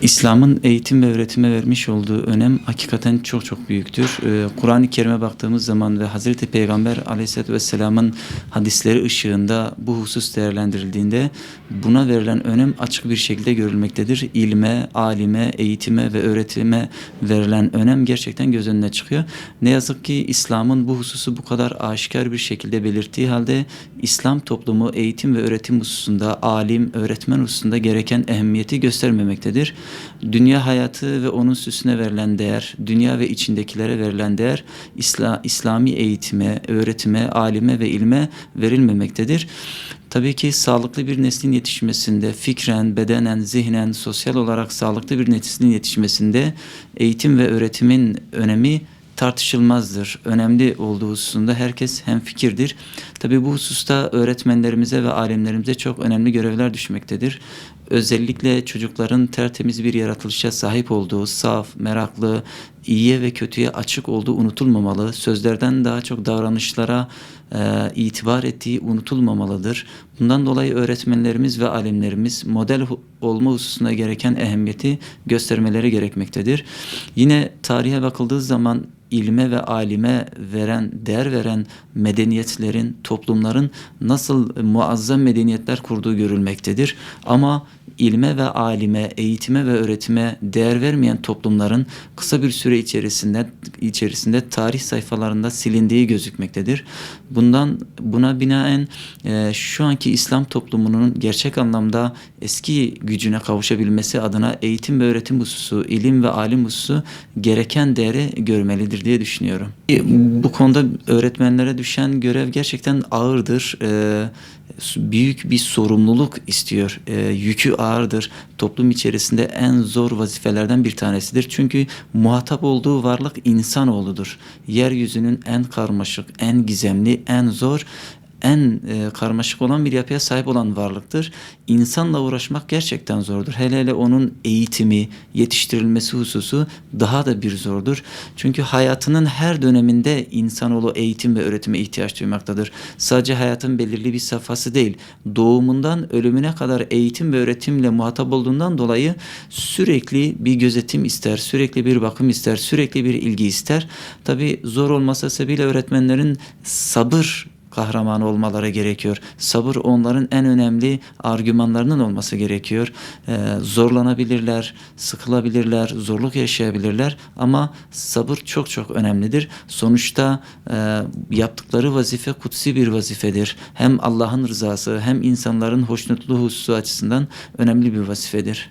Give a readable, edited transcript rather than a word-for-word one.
İslam'ın eğitim ve öğretime vermiş olduğu önem hakikaten çok çok büyüktür. Kur'an-ı Kerim'e baktığımız zaman ve Hazreti Peygamber Aleyhisselatü Vesselam'ın hadisleri ışığında bu husus değerlendirildiğinde buna verilen önem açık bir şekilde görülmektedir. İlme, alime, eğitime ve öğretime verilen önem gerçekten göz önüne çıkıyor. Ne yazık ki İslam'ın bu hususu bu kadar aşikar bir şekilde belirttiği halde İslam toplumu eğitim ve öğretim hususunda, alim, öğretmen hususunda gereken ehemmiyeti göstermemektedir. Dünya hayatı ve onun süsüne verilen değer, dünya ve içindekilere verilen değer, İslami eğitime, öğretime, alime ve ilme verilmemektedir. Tabii ki sağlıklı bir neslin yetişmesinde, fikren, bedenen, zihnen, sosyal olarak sağlıklı bir neslin yetişmesinde eğitim ve öğretimin önemi tartışılmazdır. Önemli olduğu hususunda herkes hemfikirdir. Tabii bu hususta öğretmenlerimize ve alimlerimize çok önemli görevler düşmektedir. Özellikle çocukların tertemiz bir yaratılışa sahip olduğu, saf, meraklı, iyiye ve kötüye açık olduğu unutulmamalı. Sözlerden daha çok davranışlara itibar ettiği unutulmamalıdır. Bundan dolayı öğretmenlerimiz ve alimlerimiz model olma hususuna gereken ehemmiyeti göstermeleri gerekmektedir. Yine tarihe bakıldığı zaman ilme ve alime değer veren medeniyetlerin, toplumların nasıl muazzam medeniyetler kurduğu görülmektedir. Ama ilme ve alime, eğitime ve öğretime değer vermeyen toplumların kısa bir süre içerisinde tarih sayfalarında silindiği gözükmektedir. Buna binaen şu anki İslam toplumunun gerçek anlamda eski gücüne kavuşabilmesi adına eğitim ve öğretim hususu, ilim ve alim hususu gereken değeri görmelidir diye düşünüyorum. Bu konuda öğretmenlere düşen görev gerçekten ağırdır. Büyük bir sorumluluk istiyor. Yükü ağırdır. Toplum içerisinde en zor vazifelerden bir tanesidir. Çünkü muhatap olduğu varlık insanoğludur. Yeryüzünün en karmaşık, en gizemli, en zor, en karmaşık olan bir yapıya sahip olan varlıktır. İnsanla uğraşmak gerçekten zordur. Hele hele onun eğitimi, yetiştirilmesi hususu daha da bir zordur. Çünkü hayatının her döneminde insanoğlu eğitim ve öğretime ihtiyaç duymaktadır. Sadece hayatın belirli bir safhası değil, doğumundan ölümüne kadar eğitim ve öğretimle muhatap olduğundan dolayı sürekli bir gözetim ister, sürekli bir bakım ister, sürekli bir ilgi ister. Tabii zor olması sebebiyle öğretmenlerin sabır kahramanı olmaları gerekiyor. Sabır onların en önemli argümanlarının olması gerekiyor. Zorlanabilirler, sıkılabilirler, zorluk yaşayabilirler ama sabır çok çok önemlidir. Sonuçta yaptıkları vazife kutsi bir vazifedir. Hem Allah'ın rızası hem insanların hoşnutluğu hususu açısından önemli bir vazifedir.